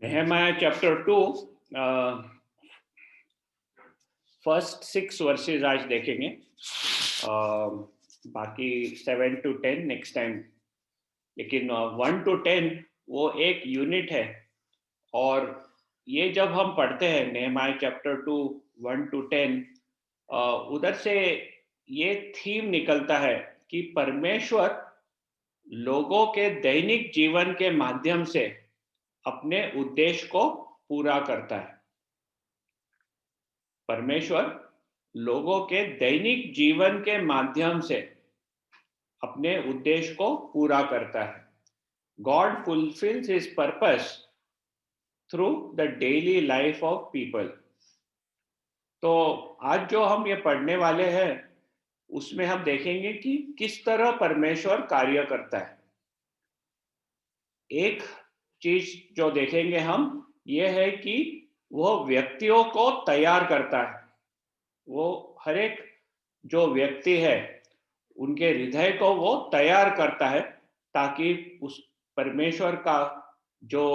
Nehemiah chapter 2, first 6 versus आज देखेंगे। बाकी 7 to 10 नेक्स्ट टाइम, लेकिन 1 to 10 वो एक यूनिट है। और ये जब हम पढ़ते हैं नेहमाया चैप्टर 2 1 to 10, उधर से ये थीम निकलता है कि परमेश्वर लोगों के दैनिक जीवन के माध्यम से अपने उद्देश्य को पूरा करता है। परमेश्वर लोगों के दैनिक जीवन के माध्यम से अपने उद्देश्य को पूरा करता है। God fulfills his purpose through the daily life of people. तो आज जो हम ये पढ़ने वाले हैं उसमें हम देखेंगे कि किस तरह परमेश्वर कार्य करता है। एक चीज जो देखेंगे हम ये है कि वो व्यक्तियों को तैयार करता है। वो हर एक जो व्यक्ति है उनके हृदय को वो तैयार करता है ताकि उस परमेश्वर का जो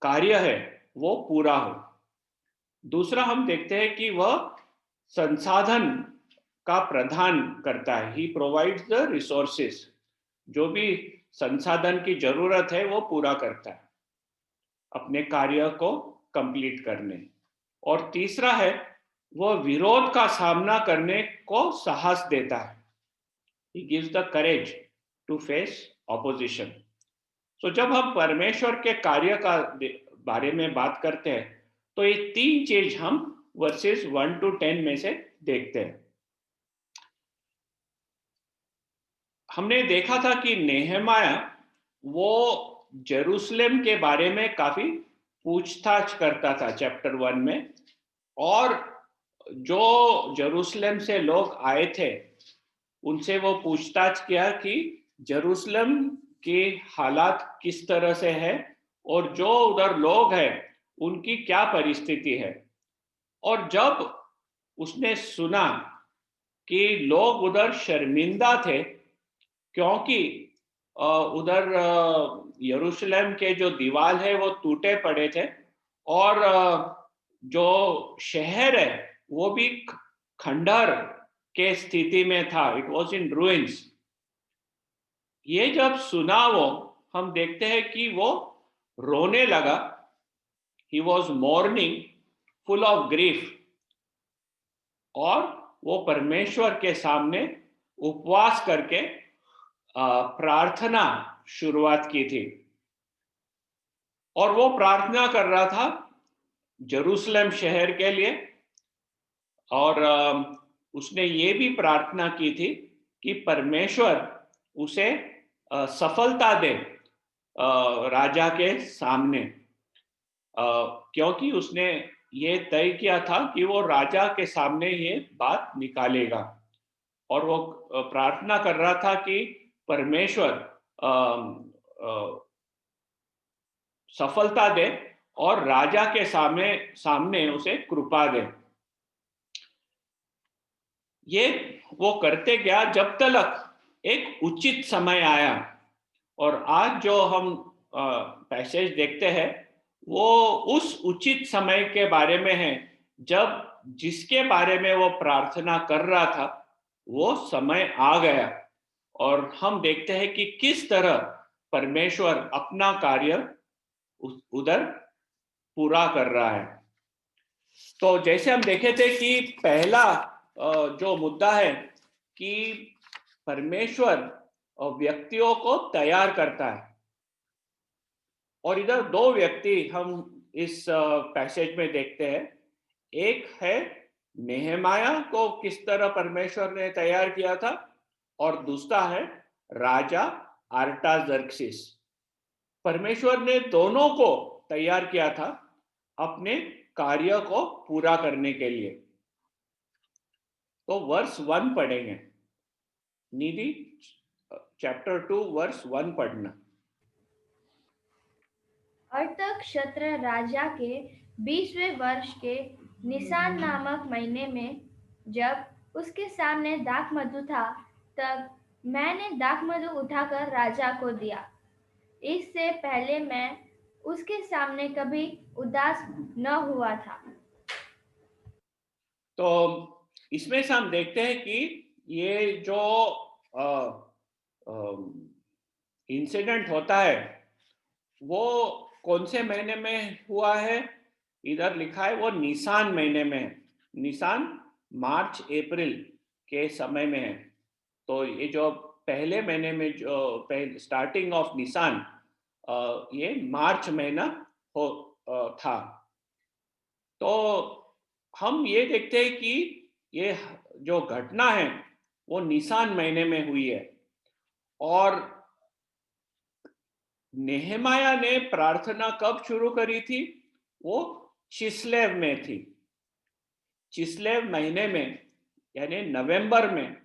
कार्य है वो पूरा हो। दूसरा हम देखते हैं कि वह संसाधन का प्रदान करता है। ही प्रोवाइड्स द रिसोर्सेस, जो भी संसाधन की जरूरत है वो पूरा करता है अपने कार्य को कंप्लीट करने। और तीसरा है वह विरोध का सामना करने को साहस देता है। He gives the courage to face opposition. So जब हम परमेश्वर के कार्य का बारे में बात करते हैं तो ये तीन चीज हम वर्सेस 1 to 10 में से देखते हैं। हमने देखा था कि नेहमाया वो जेरूसलेम के बारे में काफी पूछताछ करता था चैप्टर 1 में, और जो जेरूसलेम से लोग आए थे उनसे वो पूछताछ किया कि जेरूसलेम के हालात किस तरह से है और जो उधर लोग हैं उनकी क्या परिस्थिति है। और जब उसने सुना कि लोग उधर शर्मिंदा थे क्योंकि उधर यरूशलेम के जो दीवार है वो टूटे पड़े थे और जो शहर है वो भी खंडर के स्थिति में था। It was in ruins. ये जब सुना वो हम देखते हैं कि वो रोने लगा। He was morning full of grief, और वो परमेश्वर के सामने उपवास करके प्रार्थना शुरुआत की थी। और वो प्रार्थना कर रहा था जेरूसलेम शहर के लिए, और उसने ये भी प्रार्थना की थी कि परमेश्वर उसे सफलता दे राजा के सामने, क्योंकि उसने ये तय किया था कि वो राजा के सामने ये बात निकालेगा। और वो प्रार्थना कर रहा था कि परमेश्वर सफलता दे और राजा के सामने उसे कृपा दे। ये वो करते गया जब तक एक उचित समय आया। और आज जो हम पैसेज देखते हैं वो उस उचित समय के बारे में है जब जिसके बारे में वो प्रार्थना कर रहा था वो समय आ गया। और हम देखते हैं कि किस तरह परमेश्वर अपना कार्य उधर पूरा कर रहा है। तो जैसे हम देखे थे कि पहला जो मुद्दा है कि परमेश्वर व्यक्तियों को तैयार करता है। और इधर दो व्यक्ति हम इस पैसेज में देखते हैं। एक है नेहमाया को किस तरह परमेश्वर ने तैयार किया था, और दूसरा है राजा आर्टाजर्क्सिस। परमेश्वर ने दोनों को तैयार किया था अपने कार्य को पूरा करने के लिए। तो वर्स 1 पढ़ेंगे। निधि चैप्टर 2 वर्स 1 पढ़ना। अर्तक्षत्र राजा के 20वें वर्ष के निसान नामक महीने में जब उसके सामने दाखमधु था, तब मैंने दाखमधु उठाकर राजा को दिया। इससे पहले मैं उसके सामने कभी उदास न हुआ था। तो इसमें से हम देखते हैं कि ये जो इंसिडेंट होता है वो कौन से महीने में हुआ है। इधर लिखा है वो निसान महीने में है। निसान मार्च अप्रैल के समय में है। तो ये जो पहले महीने में जो स्टार्टिंग ऑफ निसान ये मार्च महीना हो था। तो हम ये देखते हैं कि ये जो घटना है वो निसान महीने में हुई है। और नेहमाया ने प्रार्थना कब शुरू करी थी? वो चिस्लेव में थी। चिस्लेव महीने में यानी नवंबर में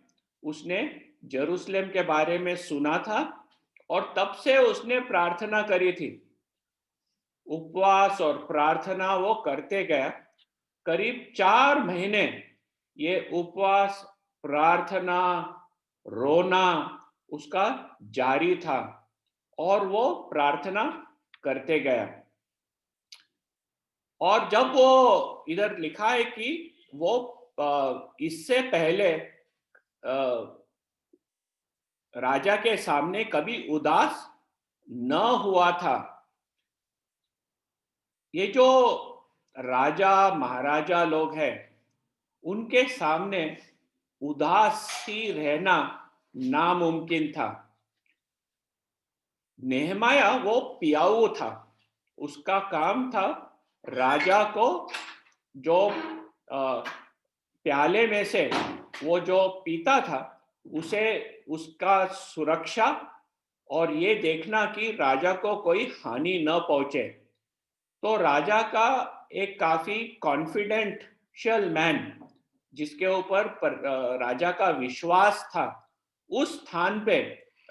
उसने जेरूसलेम के बारे में सुना था और तब से उसने प्रार्थना करी थी। उपवास और प्रार्थना वो करते गया। करीब 4 महीने ये उपवास, प्रार्थना, रोना उसका जारी था और वो प्रार्थना करते गया। और जब वो इधर लिखा है कि वो इससे पहले राजा के सामने कभी उदास न हुआ था। ये जो राजा महाराजा लोग हैं उनके सामने उदासी रहना नामुमकिन था। नेहमाया वो पियाऊ था। उसका काम था राजा को जो प्याले में से वो जो पीता था उसे उसका सुरक्षा और ये देखना कि राजा को कोई हानि न पहुंचे। तो राजा का एक काफी कॉन्फिडेंशियल मैन जिसके ऊपर राजा का विश्वास था उस स्थान पे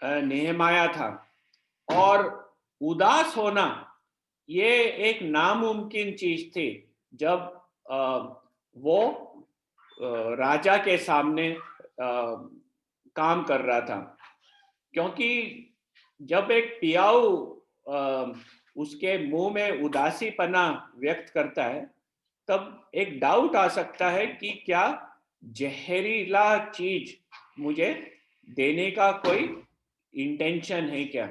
नेहमाया था। और उदास होना ये एक नामुमकिन चीज थी जब वो राजा के सामने काम कर रहा था। क्योंकि जब एक पियाऊ उसके मुंह में उदासीपना व्यक्त करता है तब एक डाउट आ सकता है कि क्या जहरीला चीज मुझे देने का कोई इंटेंशन है क्या।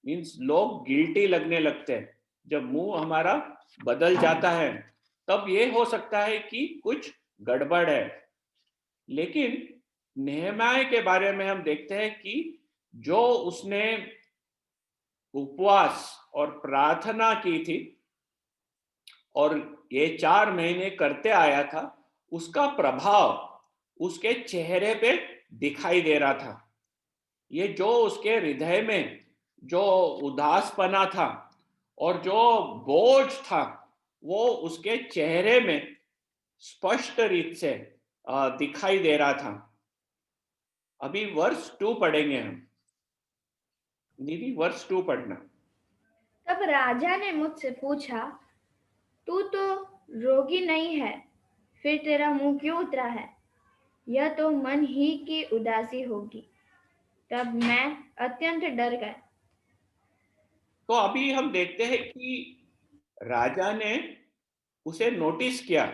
मीन्स लोग गिल्टी लगने लगते हैं जब मुंह हमारा बदल जाता है। तब ये हो सकता है कि कुछ गड़बड़ है। लेकिन नेहमाया के बारे में हम देखते हैं कि जो उसने उपवास और प्रार्थना की थी और ये 4 महीने करते आया था उसका प्रभाव उसके चेहरे पे दिखाई दे रहा था। ये जो उसके हृदय में जो उदासपना था और जो बोझ था वो उसके चेहरे में स्पष्ट रीत से दिखाई दे रहा था। अभी वर्ष 2 पढ़ेंगे हम। निधि वर्ष 2 पढ़ना। तब राजा ने मुझसे पूछा, तू तो रोगी नहीं है, फिर तेरा मुंह क्यों उतरा है? यह तो मन ही की उदासी होगी। तब मैं अत्यंत डर गया। तो अभी हम देखते हैं कि राजा ने उसे नोटिस किया।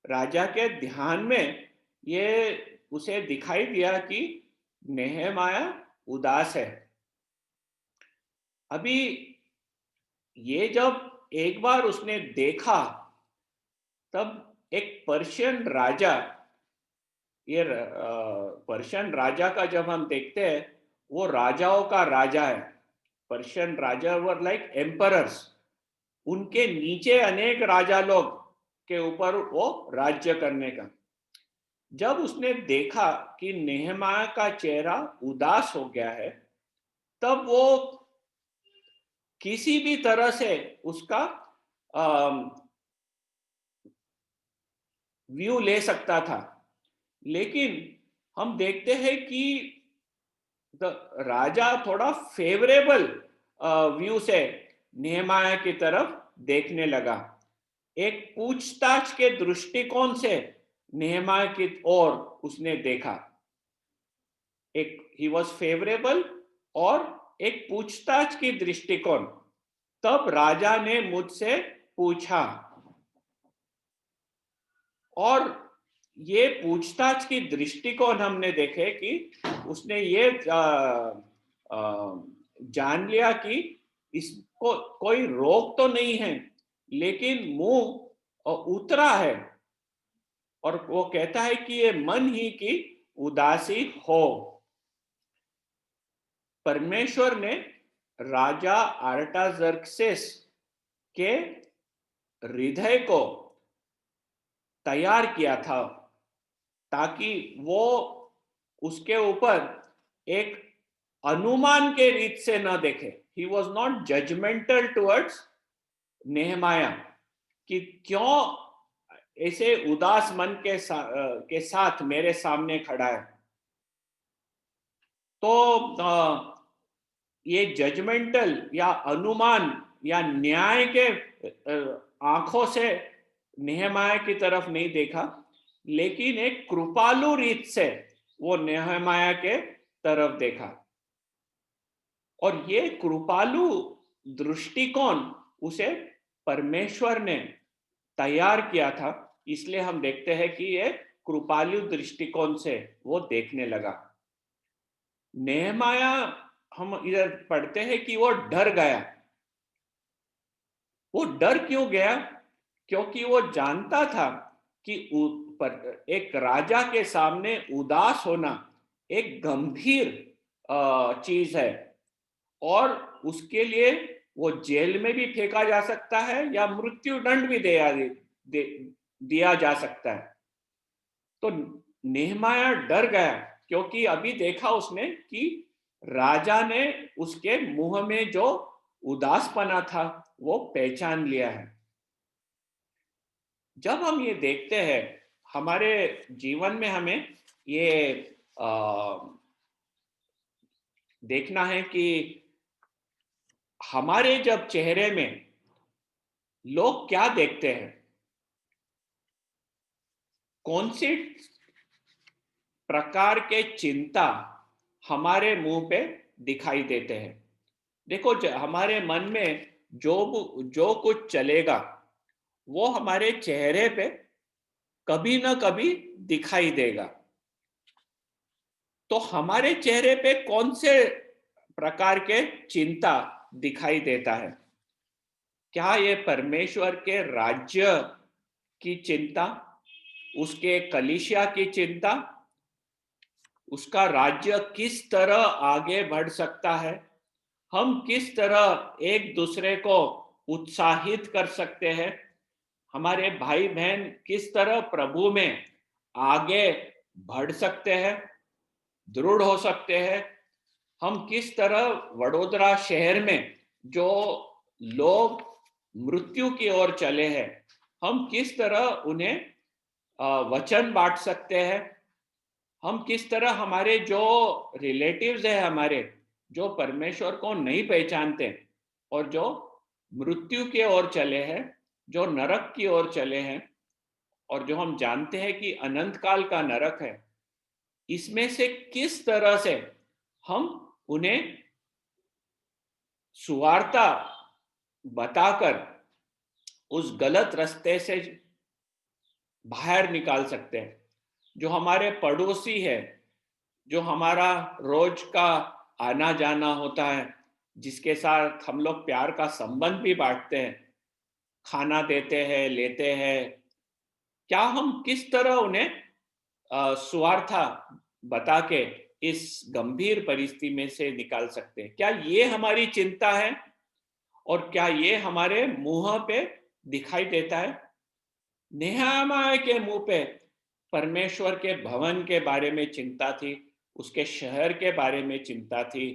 राजा के ध्यान में ये उसे दिखाई दिया कि नेहमाया उदास है। अभी ये जब एक बार उसने देखा तब एक पर्शियन राजा, ये पर्शियन राजा का जब हम देखते हैं वो राजाओं का राजा है। Persian Raja were like emperors. उनके नीचे अनेक राजा लोग के ऊपर वो राज्य करने का। जब उसने देखा कि नेहमाया का चेहरा उदास हो गया है तब वो किसी भी तरह से उसका व्यू ले सकता था। लेकिन हम देखते हैं कि राजा थोड़ा फेवरेबल व्यू से नेहमाया की तरफ देखने लगा। एक पूछताछ के दृष्टिकोण से नेहमाया की ओर उसने देखा। एक ही वॉज फेवरेबल और एक पूछताछ की दृष्टिकोण। तब राजा ने मुझसे पूछा। और ये पूछताछ की दृष्टिकोण हमने देखे कि उसने ये जान लिया कि इसको कोई रोक तो नहीं है, लेकिन मुंह उतरा है, और वो कहता है कि ये मन ही की उदासी हो। परमेश्वर ने राजा आर्टाजर्क्सेस के हृदय को तैयार किया था, ताकि वो उसके ऊपर एक अनुमान के रीत से न देखे। He was not judgemental towards Nehemiah कि क्यों ऐसे उदास मन के साथ मेरे सामने खड़ा है। तो ये जजमेंटल या अनुमान या न्याय के आंखों से नेहमाया की तरफ नहीं देखा, लेकिन एक कृपालु रीत से वो नेहमाया के तरफ देखा। और ये कृपालु दृष्टिकोण उसे परमेश्वर ने तैयार किया था, इसलिए हम देखते हैं कि ये कृपालु दृष्टिकोण से वो देखने लगा। नेहमाया, हम इधर पढ़ते हैं कि वो डर गया। वो डर क्यों गया? क्योंकि वो जानता था कि एक राजा के सामने उदास होना एक गंभीर चीज है, और उसके लिए वो जेल में भी फेंका जा सकता है या मृत्यु दंड भी दिया जा सकता है। तो नेहमाया डर गया, क्योंकि अभी देखा उसने कि राजा ने उसके मुंह में जो उदासपना था वो पहचान लिया है। जब हम ये देखते हैं हमारे जीवन में, हमें ये देखना है कि हमारे जब चेहरे में लोग क्या देखते हैं, कौन सी प्रकार के चिंता हमारे मुंह पे दिखाई देते हैं। देखो, हमारे मन में जो कुछ चलेगा वो हमारे चेहरे पे कभी ना कभी दिखाई देगा। तो हमारे चेहरे पे कौन से प्रकार के चिंता दिखाई देता है? क्या ये परमेश्वर के राज्य की चिंता, उसके कलीसिया की चिंता, उसका राज्य किस तरह आगे बढ़ सकता है, हम किस तरह एक दूसरे को उत्साहित कर सकते हैं, हमारे भाई बहन किस तरह प्रभु में आगे बढ़ सकते हैं, दृढ़ हो सकते हैं, हम किस तरह वडोदरा शहर में जो लोग मृत्यु की ओर चले हैं, हम किस तरह उन्हें वचन बांट सकते हैं, हम किस तरह हमारे जो रिलेटिव्स हैं, हमारे जो परमेश्वर को नहीं पहचानते और जो मृत्यु की ओर चले हैं, जो नरक की ओर चले हैं, और जो हम जानते हैं कि अनंत काल का नरक है, इसमें से किस तरह से हम उन्हें सुवार्ता बताकर उस गलत रास्ते से बाहर निकाल सकते हैं। जो हमारे पड़ोसी है, जो हमारा रोज का आना जाना होता है, जिसके साथ हम लोग प्यार का संबंध भी बांटते हैं, खाना देते हैं, लेते हैं, क्या हम किस तरह उन्हें सुवार्ता बता के इस गंभीर परिस्थिति में से निकाल सकते हैं? क्या ये हमारी चिंता है? और क्या ये हमारे मुंह पे दिखाई देता है? नेहमाया के मुंह पे परमेश्वर के भवन के बारे में चिंता थी, उसके शहर के बारे में चिंता थी,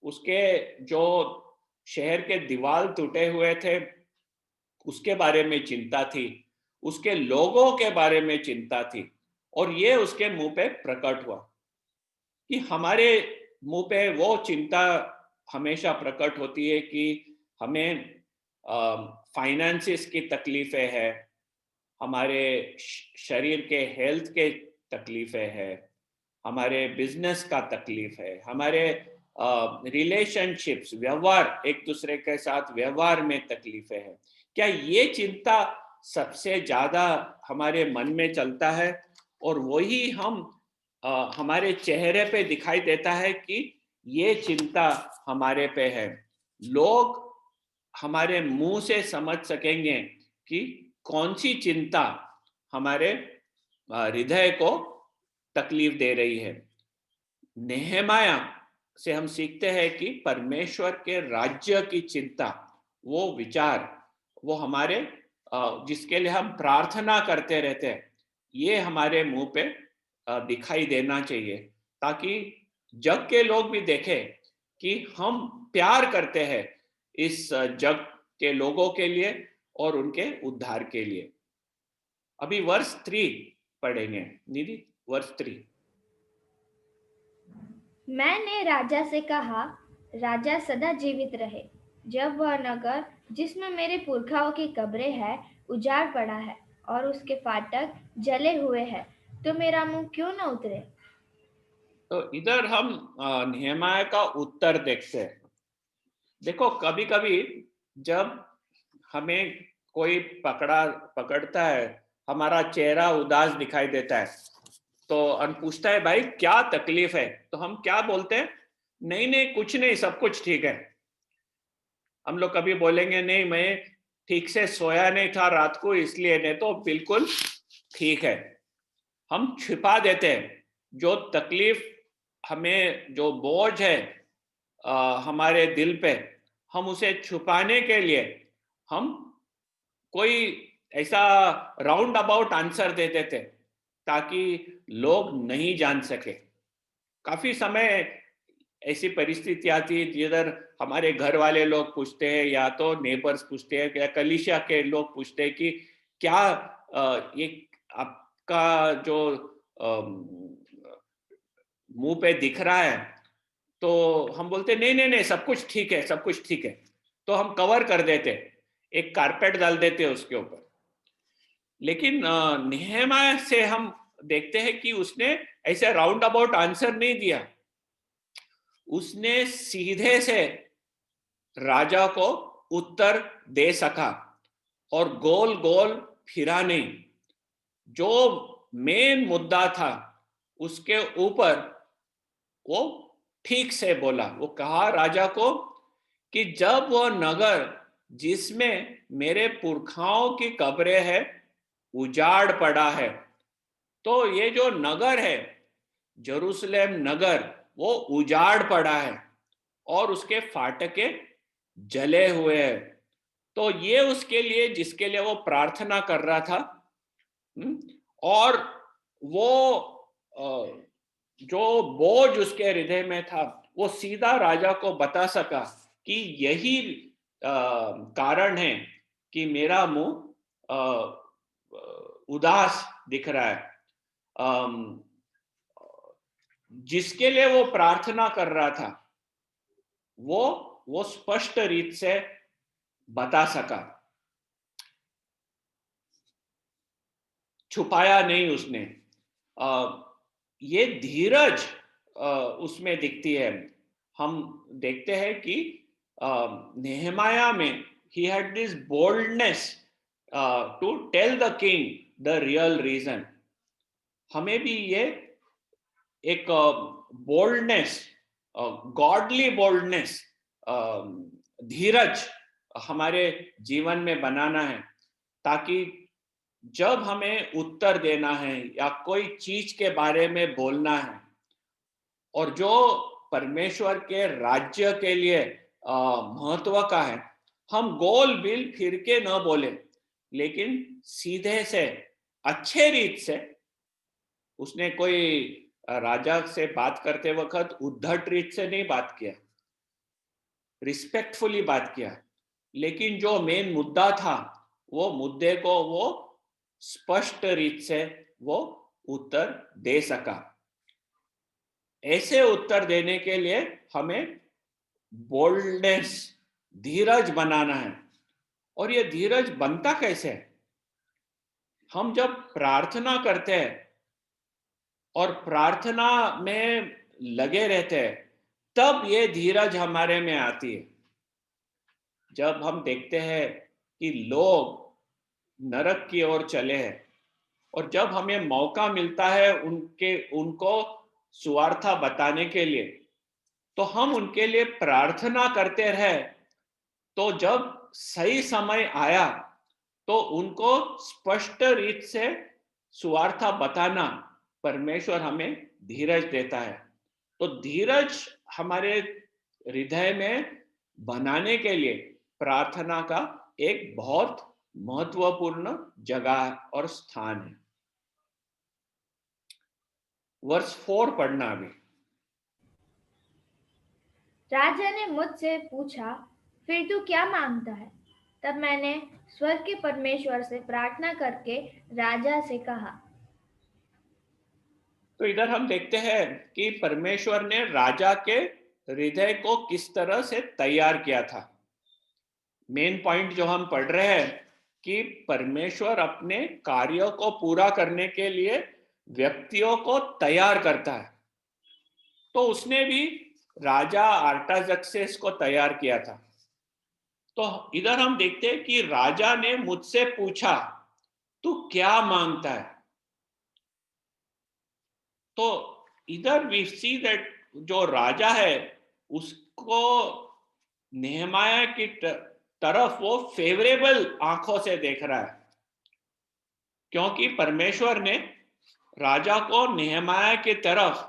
उसके जो शहर के दीवार टूटे हुए थे उसके बारे में चिंता थी, उसके लोगों के बारे में चिंता थी, और ये उसके मुंह पे प्रकट हुआ। कि हमारे मुंह पे वो चिंता हमेशा प्रकट होती है कि हमें फाइनेंसिस की तकलीफें हैं, हमारे शरीर के हेल्थ के तकलीफें हैं, हमारे बिजनेस का तकलीफ है, हमारे रिलेशनशिप्स, व्यवहार, एक दूसरे के साथ व्यवहार में तकलीफें हैं। क्या ये चिंता सबसे ज्यादा हमारे मन में चलता है और वही हमारे चेहरे पे दिखाई देता है कि ये चिंता हमारे पे है? लोग हमारे मुंह से समझ सकेंगे कि कौन सी चिंता हमारे हृदय को तकलीफ दे रही है। नेहमाया से हम सीखते हैं कि परमेश्वर के राज्य की चिंता, वो विचार, वो हमारे जिसके लिए हम प्रार्थना करते रहते हैं, ये हमारे मुंह पे दिखाई देना चाहिए, ताकि जग के लोग भी देखें कि हम प्यार करते हैं इस जग के लोगों के लिए और उनके उद्धार के लिए। अभी वर्ष 3 पढ़ेंगे निधि, वर्ष 3। मैंने राजा से कहा, राजा सदा जीवित रहे। जब वह नगर जिसमें मेरे पुरखाओं की कब्रें हैं उजाड़ पड़ा है और उसके फाटक जले हुए हैं, तो मेरा मुंह क्यों न उतरे? तो इधर हम नेहमाया का उत्तर देखते हैं। देखो, कभी कभी जब हमें कोई पकड़ता है, हमारा चेहरा उदास दिखाई देता है, तो हम पूछता है भाई क्या तकलीफ है, तो हम क्या बोलते हैं? नहीं नहीं, कुछ नहीं, सब कुछ ठीक है। हम लोग कभी बोलेंगे नहीं, मैं ठीक से सोया नहीं था रात को इसलिए, नहीं तो बिल्कुल ठीक है। हम छिपा देते हैं जो तकलीफ, हमें जो बोझ है हमारे दिल पे, हम उसे छुपाने के लिए हम कोई ऐसा राउंड अबाउट आंसर दे देते ताकि लोग नहीं जान सके। काफी समय ऐसी परिस्थिति आती है जिधर हमारे घर वाले लोग पूछते हैं, या तो नेबर्स पूछते हैं, या कलीसिया के लोग पूछते हैं कि क्या ये आपका जो मुंह पे दिख रहा है? तो हम बोलते नहीं नहीं नहीं, सब कुछ ठीक है, सब कुछ ठीक है। तो हम कवर कर देते, एक कारपेट डाल देते उसके ऊपर। लेकिन नेहमाया से हम देखते हैं कि उसने ऐसे राउंड अबाउट आंसर नहीं दिया, उसने सीधे से राजा को उत्तर दे सका और गोल गोल फिरा नहीं। जो मेन मुद्दा था उसके ऊपर वो ठीक से बोला। वो कहा राजा को कि जब वो नगर जिसमें मेरे पुरखाओं की कब्रें हैं उजाड़ पड़ा है, तो ये जो नगर है यरूशलेम नगर, वो उजाड़ पड़ा है और उसके फाटके जले हुए हैं। तो ये उसके लिए, जिसके लिए वो प्रार्थना कर रहा था, और वो जो बोझ उसके हृदय में था, वो सीधा राजा को बता सका कि यही कारण है कि मेरा मुंह उदास दिख रहा है। जिसके लिए वो प्रार्थना कर रहा था वो स्पष्ट रीत से बता सका, छुपाया नहीं उसने। ये धीरज उसमें दिखती है। हम देखते हैं कि नेहमाया में he had this boldness to tell the king the real reason। हमें भी ये एक बोल्डनेस, गॉडली बोल्डनेस, धीरज हमारे जीवन में बनाना है, ताकि जब हमें उत्तर देना है या कोई चीज के बारे में बोलना है और जो परमेश्वर के राज्य के लिए महत्व का है, हम गोल बिल फिर के न बोले, लेकिन सीधे से, अच्छे रीत से। उसने कोई राजा से बात करते वक्त उद्धट रीत से नहीं बात किया, रिस्पेक्टफुली बात किया, लेकिन जो मेन मुद्दा था वो मुद्दे को वो स्पष्ट रीत से वो उत्तर दे सका। ऐसे उत्तर देने के लिए हमें बोल्डनेस, धीरज बनाना है। और ये धीरज बनता कैसे? हम जब प्रार्थना करते हैं और प्रार्थना में लगे रहते हैं, तब ये धीरज हमारे में आती है। जब हम देखते हैं कि लोग नरक की ओर चले हैं और जब हमें मौका मिलता है उनको सुवार्ता बताने के लिए, तो हम उनके लिए प्रार्थना करते रहे, तो जब सही समय आया तो उनको स्पष्ट रीत से सुवार्ता बताना परमेश्वर हमें धीरज देता है। तो धीरज हमारे हृदय में बनाने के लिए प्रार्थना का एक बहुत महत्वपूर्ण जगह और स्थान है। वर्ष 4 पढ़ना अभी। राजा ने मुझसे पूछा, फिर तू क्या मांगता है? तब मैंने स्वर्ग के परमेश्वर से प्रार्थना करके राजा से कहा। तो इधर हम देखते हैं कि परमेश्वर ने राजा के हृदय को किस तरह से तैयार किया था। मेन पॉइंट जो हम पढ़ रहे हैं कि परमेश्वर अपने कार्यों को पूरा करने के लिए व्यक्तियों को तैयार करता है। तो उसने भी राजा आर्टाजक्सेस को तैयार किया था। तो इधर हम देखते हैं कि राजा ने मुझसे पूछा, तू क्या मांगता है? तो इधर वी सी दैट जो राजा है उसको नेहमाया की तरफ वो फेवरेबल आंखों से देख रहा है, क्योंकि परमेश्वर ने राजा को नेहमाया की तरफ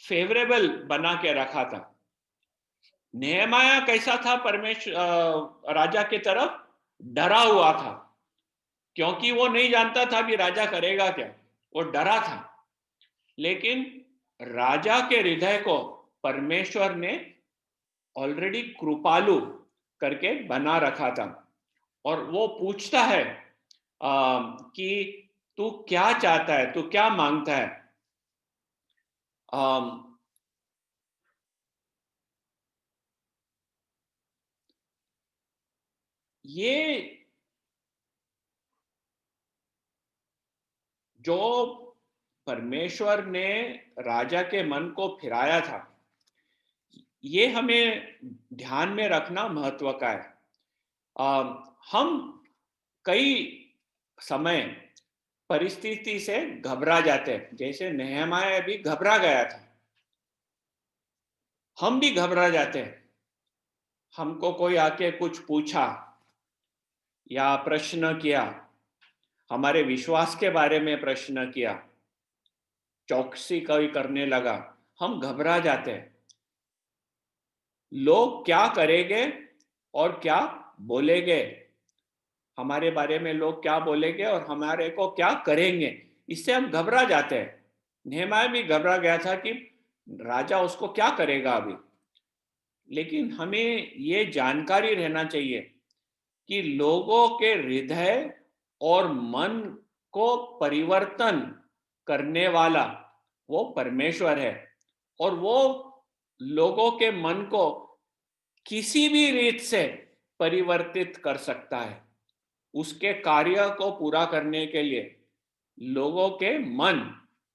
फेवरेबल बना के रखा था। नेहमाया कैसा था? परमेश्वर राजा की तरफ डरा हुआ था, क्योंकि वो नहीं जानता था कि राजा करेगा क्या, वो डरा था। लेकिन राजा के हृदय को परमेश्वर ने ऑलरेडी कृपालु करके बना रखा था। और वो पूछता है कि तू क्या चाहता है, तू क्या मांगता है? ये जो परमेश्वर ने राजा के मन को फिराया था, ये हमें ध्यान में रखना महत्व का है। हम कई समय परिस्थिति से घबरा जाते हैं, जैसे नेहमाया भी घबरा गया था। हम भी घबरा जाते हैं। हमको कोई आके कुछ पूछा या प्रश्न किया, हमारे विश्वास के बारे में प्रश्न किया, चौकसी कोई करने लगा, हम घबरा जाते हैं। लोग क्या करेंगे और क्या बोलेंगे, हमारे बारे में लोग क्या बोलेंगे और हमारे को क्या करेंगे, इससे हम घबरा जाते हैं। नेहमाया भी घबरा गया था कि राजा उसको क्या करेगा अभी। लेकिन हमें ये जानकारी रहना चाहिए कि लोगों के हृदय और मन को परिवर्तन करने वाला वो परमेश्वर है, और वो लोगों के मन को किसी भी रीत से परिवर्तित कर सकता है। उसके कार्य को पूरा करने के लिए लोगों के मन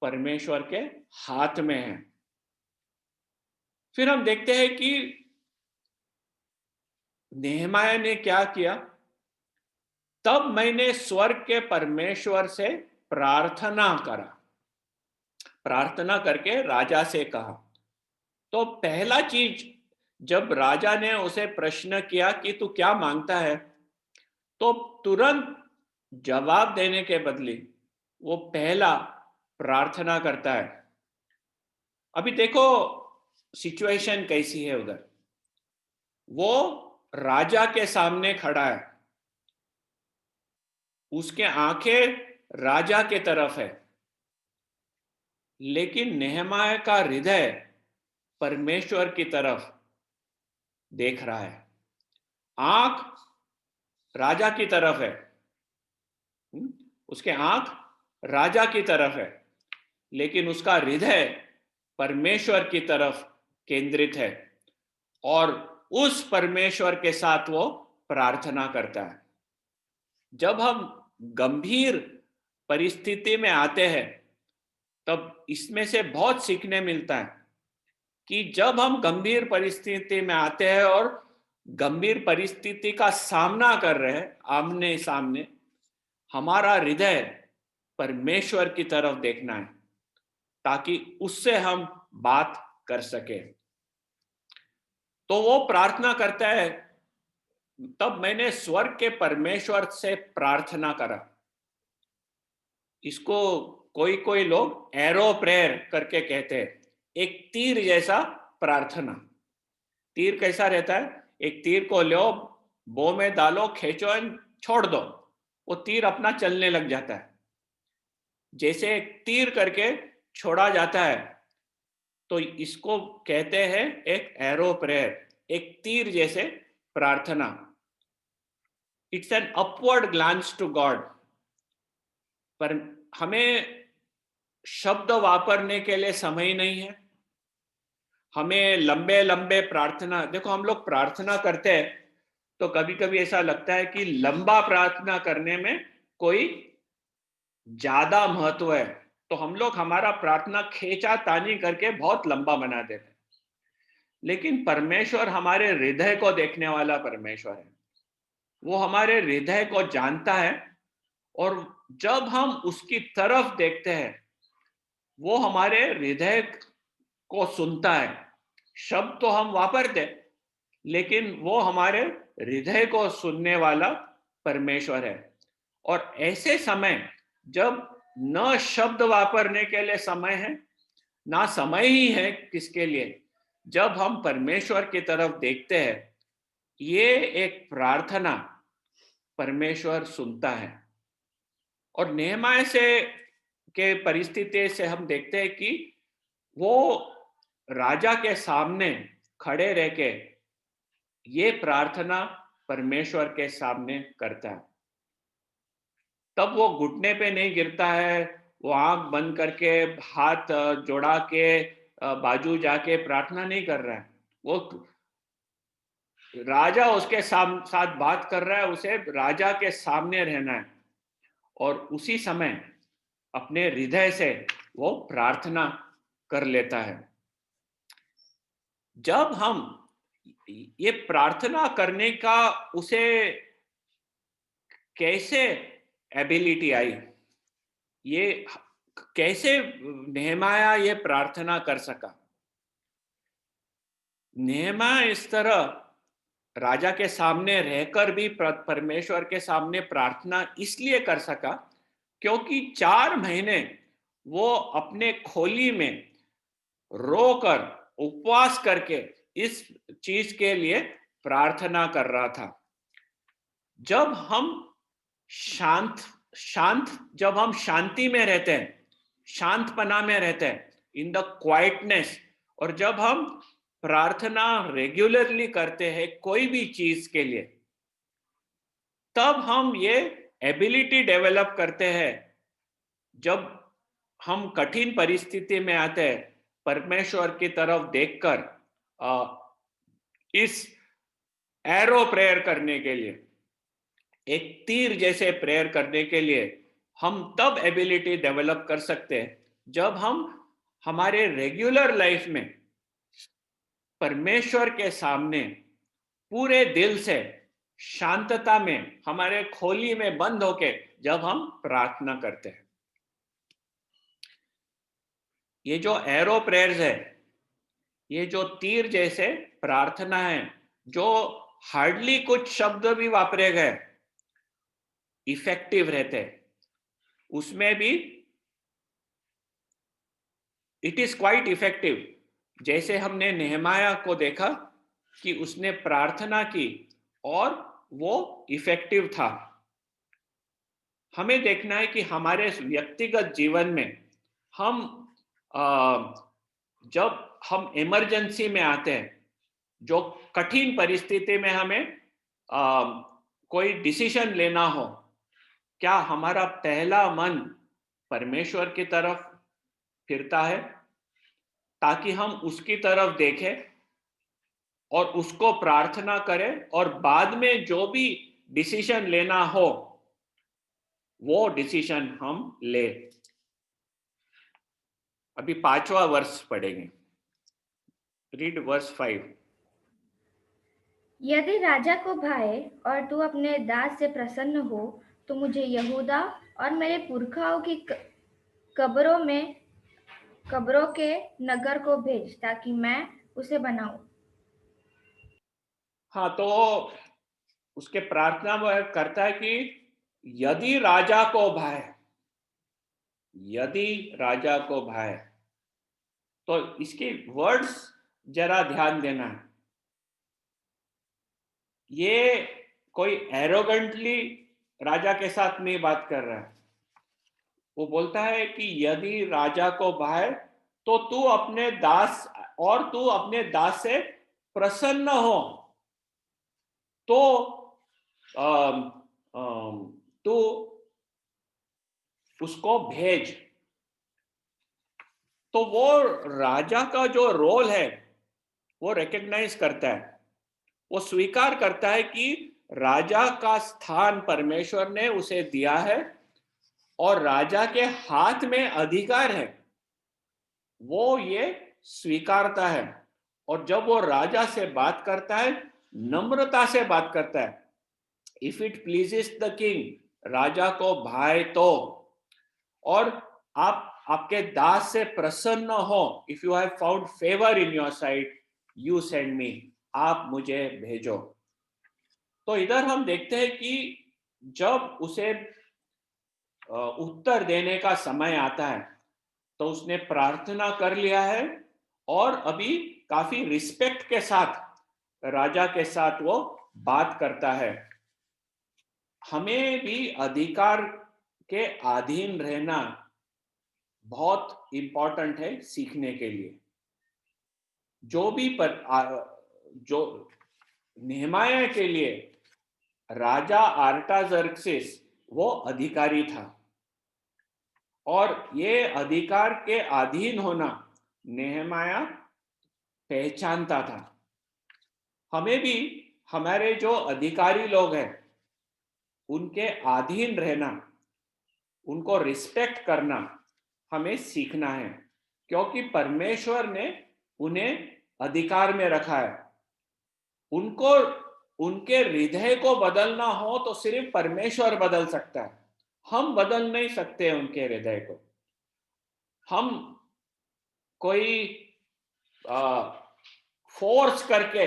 परमेश्वर के हाथ में है। फिर हम देखते हैं कि नेहमाया ने क्या किया। तब मैंने स्वर्ग के परमेश्वर से प्रार्थना करा, प्रार्थना करके राजा से कहा। तो पहला चीज, जब राजा ने उसे प्रश्न किया कि तू क्या मांगता है, तो तुरंत जवाब देने के बदले वो पहला प्रार्थना करता है। अभी देखो सिचुएशन कैसी है उधर। वो राजा के सामने खड़ा है, उसके आंखें राजा के तरफ है, लेकिन नेहमाया का हृदय परमेश्वर की तरफ देख रहा है। आंख राजा की तरफ है, उसके आंख राजा की तरफ है, लेकिन उसका हृदय परमेश्वर की तरफ केंद्रित है, और उस परमेश्वर के साथ वो प्रार्थना करता है। जब हम गंभीर परिस्थिति में आते हैं, तब इसमें से बहुत सीखने मिलता है कि जब हम गंभीर परिस्थिति में आते हैं और गंभीर परिस्थिति का सामना कर रहे हैं आमने सामने, हमारा हृदय परमेश्वर की तरफ देखना है ताकि उससे हम बात कर सके। तो वो प्रार्थना करता है, तब मैंने स्वर्ग के परमेश्वर से प्रार्थना करा। इसको कोई कोई लोग एरो प्रेयर करके कहते हैं, एक तीर जैसा प्रार्थना। तीर कैसा रहता है? एक तीर को लो, बो में डालो, खींचो और छोड़ दो, वो तीर अपना चलने लग जाता है। जैसे एक तीर करके छोड़ा जाता है, तो इसको कहते हैं एक एरो प्रेयर, एक तीर जैसे प्रार्थना। It's an upward glance to God. पर हमें शब्द वापरने के लिए समय नहीं है। हमें लंबे लंबे प्रार्थना, देखो हम लोग प्रार्थना करते हैं तो कभी कभी ऐसा लगता है कि लंबा प्रार्थना करने में कोई ज्यादा महत्व है, तो हम लोग हमारा प्रार्थना खींचा तानी करके बहुत लंबा बना देते हैं। लेकिन परमेश्वर हमारे हृदय को देखने वाला परमेश्वर है। वो हमारे हृदय को जानता है, और जब हम उसकी तरफ देखते हैं वो हमारे हृदय को सुनता है। शब्द तो हम वापरते, लेकिन वो हमारे हृदय को सुनने वाला परमेश्वर है। और ऐसे समय जब न शब्द वापरने के लिए समय है, ना समय ही है किसके लिए, जब हम परमेश्वर की तरफ देखते हैं, ये एक प्रार्थना परमेश्वर सुनता है। और नेहमाया से के परिस्थिति से हम देखते हैं कि वो राजा के सामने खड़े रह के ये प्रार्थना परमेश्वर के सामने करता है। तब वो घुटने पे नहीं गिरता है, वो आंख बंद करके हाथ जोड़ा के बाजू जाके प्रार्थना नहीं कर रहा है। वो राजा उसके साथ बात कर रहा है, उसे राजा के सामने रहना है, और उसी समय अपने हृदय से वो प्रार्थना कर लेता है। जब हम ये प्रार्थना करने का उसे कैसे एबिलिटी आई, ये कैसे नेहमाया ये प्रार्थना कर सका? नेहमाया इस तरह राजा के सामने रहकर भी परमेश्वर के सामने प्रार्थना इसलिए कर सका क्योंकि 4 महीने वो अपने खोली में रोकर उपवास करके इस चीज के लिए प्रार्थना कर रहा था। जब हम जब हम शांति में रहते हैं, शांतपना में रहते हैं, इन द क्वाइटनेस, और जब हम प्रार्थना रेगुलरली करते हैं कोई भी चीज के लिए, तब हम ये एबिलिटी डेवलप करते हैं। जब हम कठिन परिस्थिति में आते हैं, परमेश्वर की तरफ देखकर इस एरो प्रेयर करने के लिए, एक तीर जैसे प्रेयर करने के लिए हम तब एबिलिटी डेवलप कर सकते हैं जब हम हमारे रेगुलर लाइफ में परमेश्वर के सामने पूरे दिल से शांतता में हमारे खोली में बंद होके जब हम प्रार्थना करते हैं। ये जो एरो प्रेयर्स है, ये जो तीर जैसे प्रार्थना है, जो हार्डली कुछ शब्द भी वापरे गए, इफेक्टिव रहते, उसमें भी इट इज क्वाइट इफेक्टिव। जैसे हमने नेहमाया को देखा कि उसने प्रार्थना की और वो इफेक्टिव था। हमें देखना है कि हमारे व्यक्तिगत जीवन में हम जब हम इमरजेंसी में आते हैं, जो कठिन परिस्थिति में हमें कोई डिसीजन लेना हो, क्या हमारा पहला मन परमेश्वर की तरफ फिरता है ताकि हम उसकी तरफ देखें और उसको प्रार्थना करें, और बाद में जो भी डिसीजन लेना हो वो डिसीजन हम ले। अभी 5वां वर्ष पढ़ेंगे। read verse 5. यदि राजा को भाए और तू अपने दास से प्रसन्न हो तो मुझे यहूदा और मेरे पुरखाओं की कब्रों के नगर को भेज ताकि मैं उसे बनाऊं। हाँ, तो उसके प्रार्थना वह करता है कि यदि राजा को भाए, यदि राजा को भाए, तो इसके वर्ड्स जरा ध्यान देना है। ये कोई एरोगेंटली राजा के साथ नहीं बात कर रहा है। वो बोलता है कि यदि राजा को भाए तो तू अपने दास से प्रसन्न हो, तो अम, अम, तू उसको भेज। तो वो राजा का जो रोल है वो रिकग्नाइज करता है, वो स्वीकार करता है कि राजा का स्थान परमेश्वर ने उसे दिया है और राजा के हाथ में अधिकार है, वो ये स्वीकारता है। और जब वो राजा से बात करता है, नम्रता से बात करता है, if it pleases the king, राजा को भाए तो, और आप आपके दास से प्रसन्न हो, if you have found favour in your site, you send me, आप मुझे भेजो। तो इधर हम देखते हैं कि जब उसे उत्तर देने का समय आता है तो उसने प्रार्थना कर लिया है और अभी काफी रिस्पेक्ट के साथ राजा के साथ वो बात करता है। हमें भी अधिकार के अधीन रहना बहुत इंपॉर्टेंट है सीखने के लिए। जो नेहमाया के लिए राजा आर्टाजर्क्सिस वो अधिकारी था, और ये अधिकार के अधीन होना नेहमाया पहचानता था। हमें भी हमारे जो अधिकारी लोग हैं उनके अधीन रहना, उनको रिस्पेक्ट करना हमें सीखना है, क्योंकि परमेश्वर ने उन्हें अधिकार में रखा है। उनको उनके हृदय को बदलना हो तो सिर्फ परमेश्वर बदल सकता है, हम बदल नहीं सकते उनके हृदय को। हम कोई फोर्स करके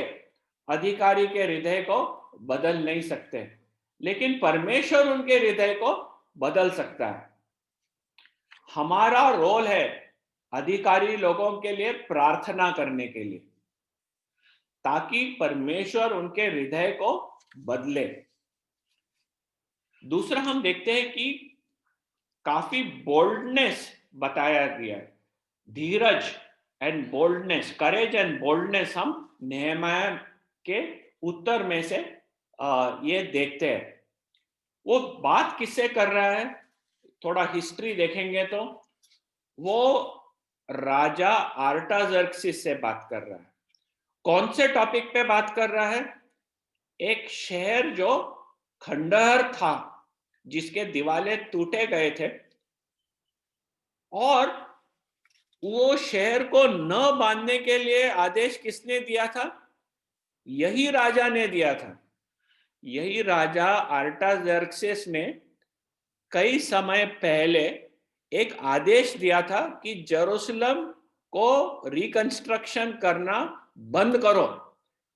अधिकारी के हृदय को बदल नहीं सकते, लेकिन परमेश्वर उनके हृदय को बदल सकता है। हमारा रोल है अधिकारी लोगों के लिए प्रार्थना करने के लिए, ताकि परमेश्वर उनके हृदय को बदले। दूसरा हम देखते हैं कि काफी बोल्डनेस बताया गया है, धीरज and boldness, courage and boldness हम नेहमाया के उत्तर में से ये देखते हैं। वो बात किससे कर रहा है, थोड़ा हिस्ट्री देखेंगे तो वो राजा आर्टाजर्क्सिस से बात कर रहा है। कौन से टॉपिक पे बात कर रहा है? एक शहर जो खंडहर था, जिसके दीवारें टूटे गए थे, और वो शहर को न बांधने के लिए आदेश किसने दिया था? यही राजा ने दिया था। यही राजा आर्टाजर्क्सिस ने कई समय पहले एक आदेश दिया था कि जेरूसलम को रिकंस्ट्रक्शन करना बंद करो,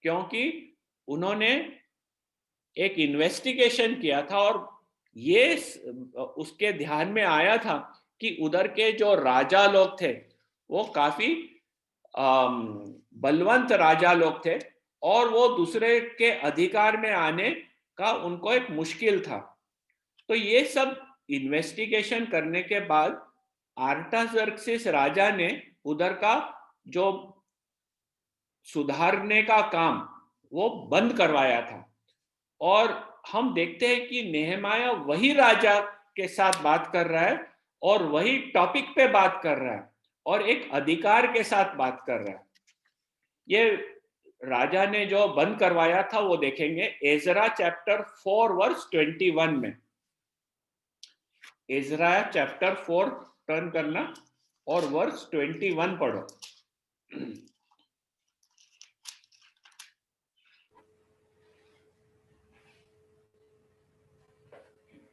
क्योंकि उन्होंने एक इन्वेस्टिगेशन किया था और ये उसके ध्यान में आया था कि उधर के जो राजा लोग थे वो काफी बलवंत राजा लोग थे, और वो दूसरे के अधिकार में आने का उनको एक मुश्किल था। तो ये सब इन्वेस्टिगेशन करने के बाद आर्टाजर्क्सिस राजा ने उधर का जो सुधारने का काम वो बंद करवाया था। और हम देखते हैं कि नेहमाया वही राजा के साथ बात कर रहा है और वही टॉपिक पे बात कर रहा है और एक अधिकार के साथ बात कर रहा है। ये राजा ने जो बंद करवाया था वो देखेंगे एजरा चैप्टर 4 वर्स 21 में। एजरा चैप्टर 4 टर्न करना और वर्स 21 पढ़ो।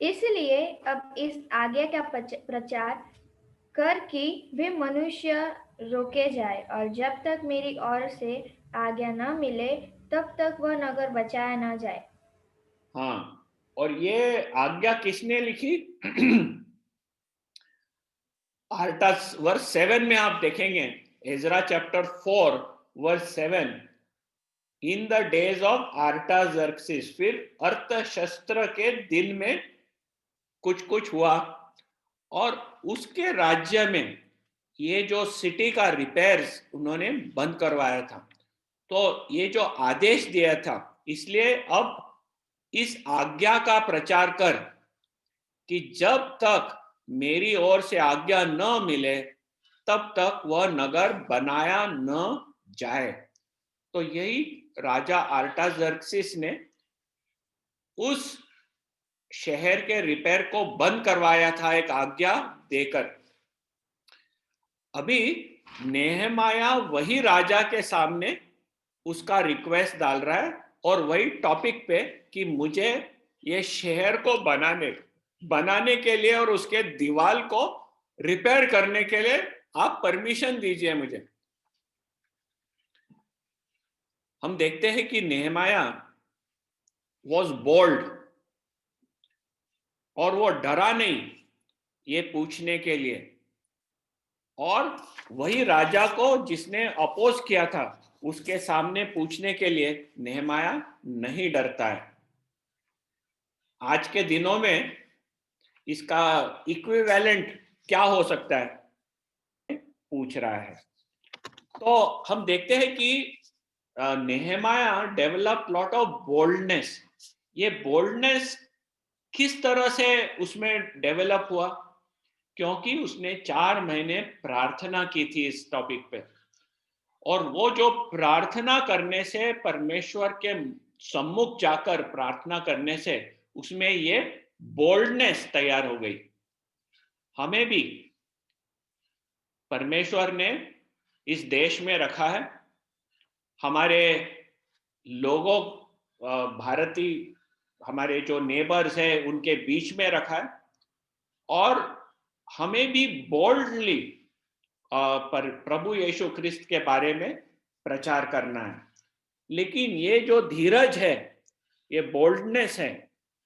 इसलिए अब इस आज्ञा का प्रचार कर कि वे मनुष्य रोके जाए, और जब तक मेरी ओर से आज्ञा न मिले तब तक वह नगर बचाया न जाए। हाँ, और ये आज्ञा किसने लिखी? आर्टास वर्स 7 में आप देखेंगे, Ezra chapter 4 verse 7, in the days of Artaxerxes, फिर अर्थशस्त्र के दिन में कुछ कुछ हुआ, और उसके राज्य में ये जो सिटी का रिपेयर्स उन्होंने बंद करवाया था। तो ये जो आदेश दिया था, इसलिए अब इस आज्ञा का प्रचार कर कि जब तक मेरी ओर से आज्ञा न मिले तब तक वह नगर बनाया न जाए। तो यही राजा आर्टाजर्क्सिस ने उस शहर के रिपेयर को बंद करवाया था, एक आज्ञा देकर। अभी नेहमाया वही राजा के सामने उसका रिक्वेस्ट डाल रहा है, और वही टॉपिक पे कि मुझे ये शहर को बनाने के लिए और उसके दीवार को रिपेयर करने के लिए आप परमिशन दीजिए मुझे। हम देखते हैं कि नेहमाया वॉज बोल्ड, और वो डरा नहीं ये पूछने के लिए, और वही राजा को जिसने अपोज किया था उसके सामने पूछने के लिए नेहमाया नहीं डरता है। आज के दिनों में इसका इक्विवेलेंट क्या हो सकता है, पूछ रहा है। तो हम देखते हैं कि नेहमाया डेवलप लॉट ऑफ बोल्डनेस। ये बोल्डनेस किस तरह से उसमें डेवलप हुआ? क्योंकि उसने 4 महीने प्रार्थना की थी इस टॉपिक पे, और वो जो प्रार्थना करने से, परमेश्वर के सम्मुख जाकर प्रार्थना करने से उसमें ये बोल्डनेस तैयार हो गई। हमें भी परमेश्वर ने इस देश में रखा है, हमारे लोगों, भारतीय, हमारे जो नेबर्स है उनके बीच में रखा है, और हमें भी बोल्डली पर प्रभु यीशु ख्रिस्त के बारे में प्रचार करना है। लेकिन ये जो धीरज है, ये बोल्डनेस है,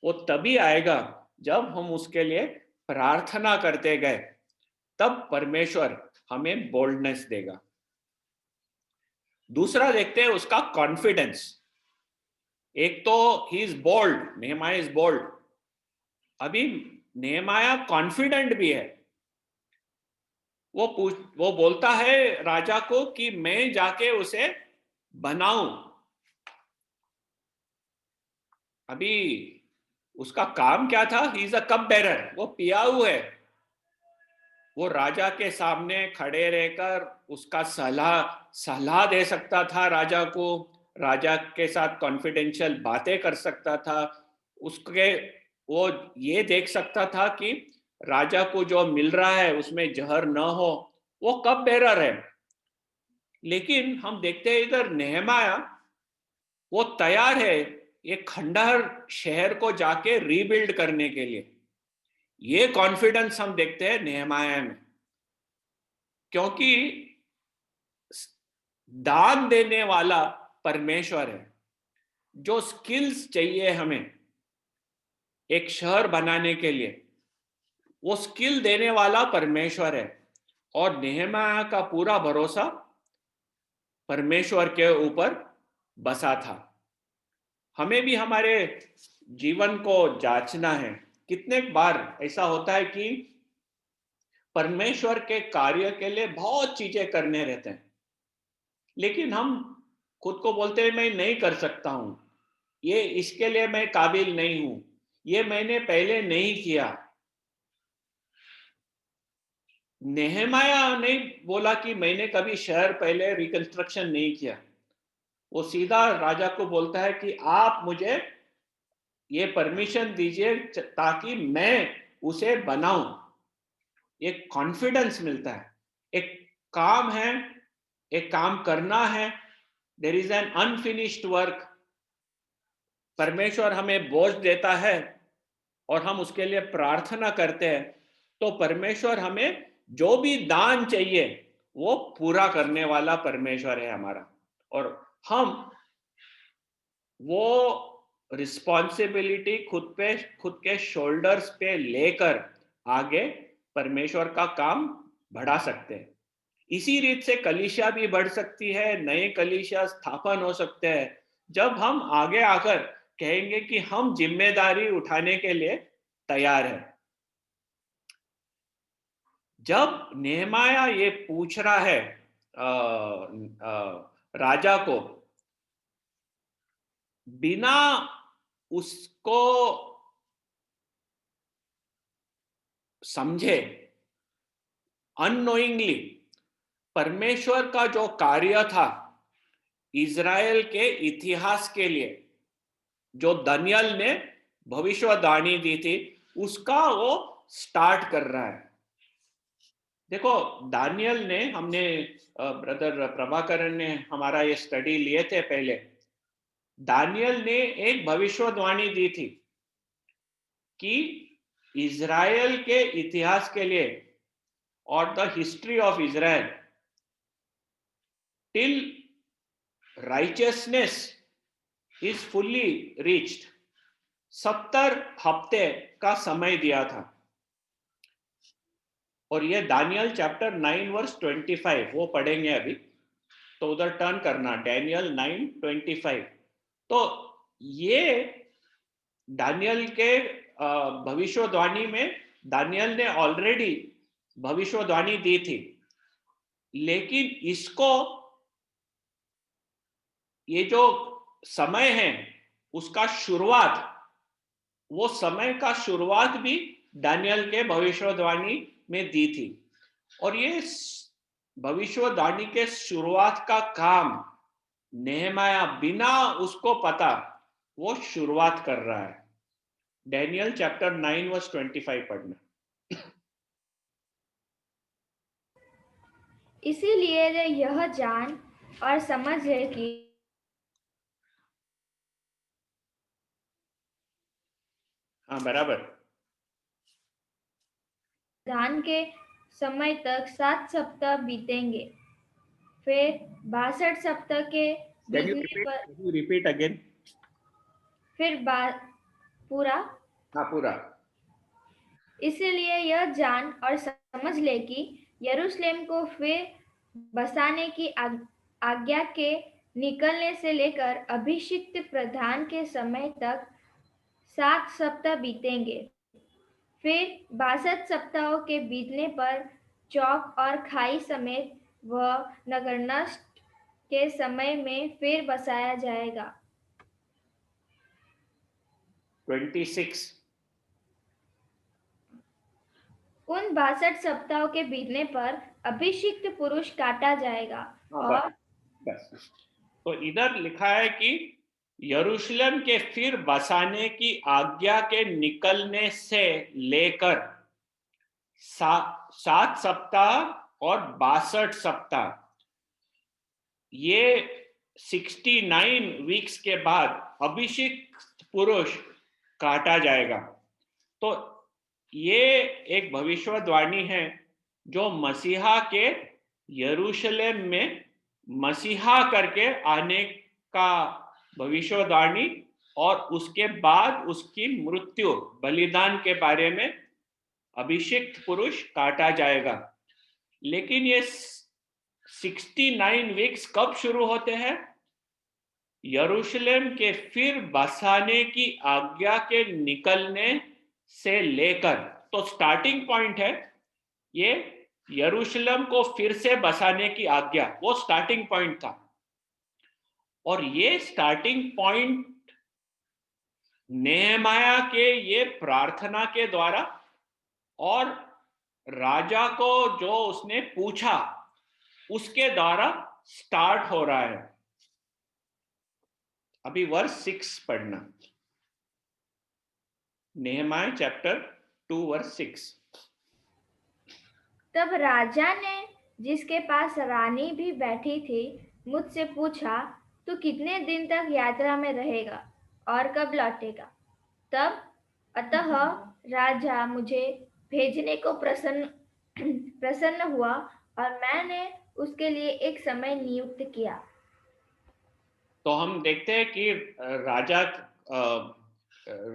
वो तभी आएगा जब हम उसके लिए प्रार्थना करते गए, तब परमेश्वर हमें बोल्डनेस देगा। दूसरा देखते हैं उसका कॉन्फिडेंस। एक तो he is bold, Nehemiah is bold, अभी नेहमाया कॉन्फिडेंट भी है। वो बोलता है राजा को कि मैं जाके उसे बनाऊं। अभी उसका काम क्या था? He is a cup bearer, वो पियाऊ है। वो राजा के सामने खड़े रहकर उसका सलाह दे सकता था राजा को, राजा के साथ कॉन्फिडेंशियल बातें कर सकता था, उसके वो ये देख सकता था कि राजा को जो मिल रहा है उसमें जहर न हो। वो कप बेरर है। लेकिन हम देखते हैं इधर नेहमाया वो तैयार है एक खंडहर शहर को जाके रीबिल्ड करने के लिए। ये कॉन्फिडेंस हम देखते हैं नेहमाया में, क्योंकि दान देने वाला परमेश्वर है। जो स्किल्स चाहिए हमें एक शहर बनाने के लिए, वो स्किल देने वाला परमेश्वर है, और नेहमाया का पूरा भरोसा परमेश्वर के ऊपर बसा था। हमें भी हमारे जीवन को जांचना है। कितने बार ऐसा होता है कि परमेश्वर के कार्य के लिए बहुत चीजें करने रहते हैं, लेकिन हम खुद को बोलते हैं मैं नहीं कर सकता हूं, ये इसके लिए मैं काबिल नहीं हूं, ये मैंने पहले नहीं किया। नेहमाया ने बोला कि मैंने कभी शहर पहले रिकंस्ट्रक्शन नहीं किया। वो सीधा राजा को बोलता है कि आप मुझे ये परमिशन दीजिए ताकि मैं उसे बनाऊं। एक कॉन्फिडेंस मिलता है, एक काम है, एक काम करना है, there is an unfinished work. परमेश्वर हमें बोझ देता है और हम उसके लिए प्रार्थना करते हैं, तो परमेश्वर हमें जो भी दान चाहिए वो पूरा करने वाला परमेश्वर है हमारा। और हम वो रिस्पॉन्सिबिलिटी खुद के शोल्डर्स पे लेकर आगे परमेश्वर का काम बढ़ा सकते हैं। इसी रीत से कलीसिया भी बढ़ सकती है, नए कलीसिया स्थापन हो सकते हैं, जब हम आगे आकर कहेंगे कि हम जिम्मेदारी उठाने के लिए तैयार हैं। जब नेहमाया ये पूछ रहा है राजा को, बिना उसको समझे, अननोइंगली परमेश्वर का जो कार्य था इज़राइल के इतिहास के लिए, जो दानियल ने भविष्यवाणी दी थी, उसका वो स्टार्ट कर रहा है। देखो, दानियल ने, हमने ब्रदर प्रभाकरण ने हमारा ये स्टडी लिए थे पहले, दानियल ने एक भविष्यवाणी दी थी कि इज़राइल के इतिहास के लिए और the history of Israel till righteousness is fully reached 70 हफ्ते का समय दिया था। और ये दानियल चैप्टर 9 वर्स 25 वो पढ़ेंगे अभी, तो उधर टर्न करना, डैनियल 9:25। तो ये दानियल के भविष्यवाणी में दानियल ने ऑलरेडी भविष्यवाणी दी थी, लेकिन इसको ये जो समय है उसका शुरुआत, वो समय का शुरुआत भी दानियल के भविष्यवाणी में दी थी। और ये भविष्यवाणी के शुरुआत का काम नेहमाया बिना उसको पता वो शुरुआत कर रहा है। डैनियल चैप्टर 9 वर्स 25 पढ़ना। इसीलिए वे यह जान और समझ ले कि हाँ, बराबर। दान के समय तक 7 सप्ताह बीतेंगे, फिर 62 सप्ताह के बीतने पर रिपीट अगेन। फिर पूरा। हाँ, पूरा। इसलिए यह जान और समझ ले कि यरूशलेम को फिर बसाने की आज्ञा के निकलने से लेकर अभिषिक्त प्रधान के समय तक 7 सप्ताह बीतेंगे, फिर 62 सप्ताहों के बीतने पर चौक और खाई समेत वह नगर नष्ट के समय में फिर बसाया जाएगा। 26। उन 62 सप्ताहों के बीतने पर अभिषिक्त पुरुष काटा जाएगा। हाँ, और बस। तो इधर लिखा है कि यरूशलेम के फिर बसाने की आज्ञा के निकलने से लेकर 7 सप्ताह और 62 सप्ताह, ये 69 वीक्स के बाद अभिषिक्त पुरुष काटा जाएगा। तो ये एक भविष्यवाणी है जो मसीहा के यरूशलेम में मसीहा करके आने का भविष्यवाणी, और उसके बाद उसकी मृत्यु बलिदान के बारे में अभिषिक्त पुरुष काटा जाएगा। लेकिन ये 69 वीक्स कब शुरू होते हैं? यरूशलेम के फिर बसाने की आज्ञा के निकलने से लेकर। तो स्टार्टिंग पॉइंट है ये, यरूशलेम को फिर से बसाने की आज्ञा, वो स्टार्टिंग पॉइंट था। और ये स्टार्टिंग पॉइंट नेहमाया के ये प्रार्थना के द्वारा और राजा को जो उसने पूछा उसके द्वारा स्टार्ट हो रहा है। अभी वर्स 6 पढ़ना, नेहमाया चैप्टर 2 वर्स 6। तब राजा ने, जिसके पास रानी भी बैठी थी, मुझसे पूछा, तू कितने दिन तक यात्रा में रहेगा और कब लौटेगा? तब अतः राजा मुझे भेजने को प्रसन्न हुआ और मैंने उसके लिए एक समय नियुक्त किया। तो हम देखते हैं कि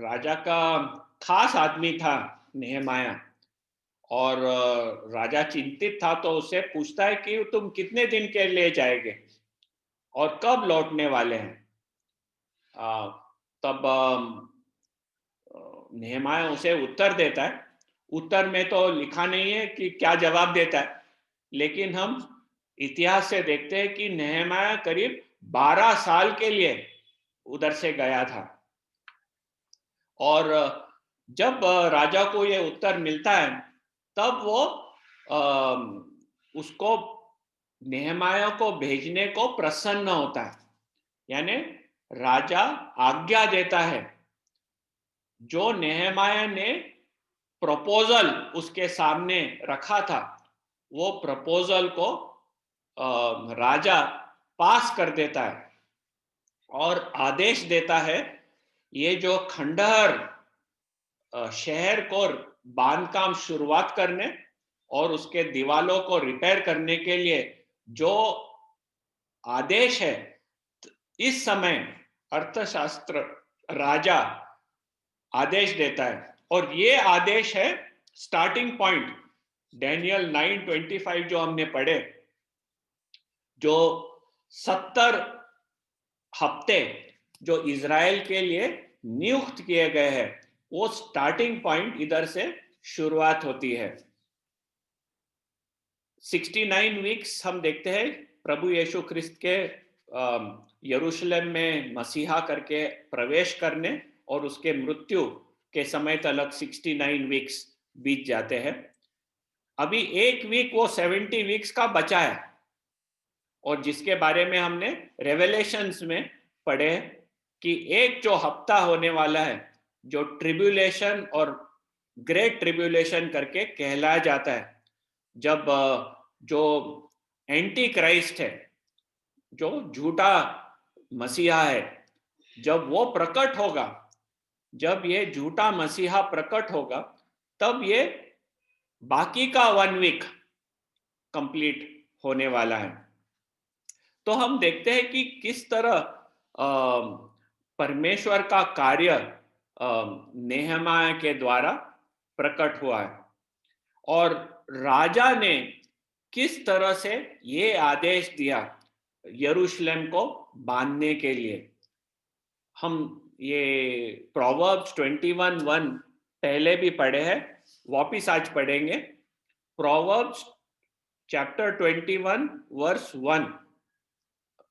राजा का खास आदमी था नेहमाया, और राजा चिंतित था तो उससे पूछता है कि तुम कितने दिन के लिए जाएंगे और कब लौटने वाले हैं। तब नेहमाया उसे उत्तर देता है। उत्तर में तो लिखा नहीं है कि क्या जवाब देता है, लेकिन हम इतिहास से देखते हैं कि नेहमाया करीब 12 साल के लिए उधर से गया था। और जब राजा को ये उत्तर मिलता है, तब वो उसको नेहमाया को भेजने को प्रसन्न होता है। यानी राजा आज्ञा देता है। जो नेहमाया ने प्रपोजल उसके सामने रखा था, वो प्रपोजल को राजा पास कर देता है और आदेश देता है, ये जो खंडहर शहर को बांधकाम शुरुआत करने और उसके दीवालों को रिपेयर करने के लिए जो आदेश है, इस समय अर्थशास्त्र राजा आदेश देता है। और ये आदेश है स्टार्टिंग पॉइंट। डैनियल 9:25 जो हमने पढ़े, जो 70 हफ्ते जो इजराइल के लिए नियुक्त किए गए हैं, वो स्टार्टिंग पॉइंट इधर से शुरुआत होती है। 69 वीक्स हम देखते हैं प्रभु यीशु ख्रिस्त के यरूशलेम में मसीहा करके प्रवेश करने और उसके मृत्यु के समय तक 69 वीक्स बीत जाते हैं। अभी एक वीक वो 70 वीक्स का बचा है, और जिसके बारे में हमने रेवलेशंस में पढ़े कि एक जो हफ्ता होने वाला है, जो ट्रिब्यूलेशन और ग्रेट ट्रिब्यूलेशन करके कहलाया जाता है, जब जो एंटी क्राइस्ट है, जो झूठा मसीहा है, जब वो प्रकट होगा, जब ये झूठा मसीहा प्रकट होगा, तब ये बाकी का 1 वीक कंप्लीट होने वाला है। तो हम देखते हैं कि किस तरह परमेश्वर का कार्य नेहमाया के द्वारा प्रकट हुआ है, और राजा ने किस तरह से ये आदेश दिया यरूशलेम को बांधने के लिए। हम ये प्रोवर्ब्स 21:1 पहले भी पढ़े हैं, वापिस आज पढ़ेंगे। Proverbs chapter 21 verse 1।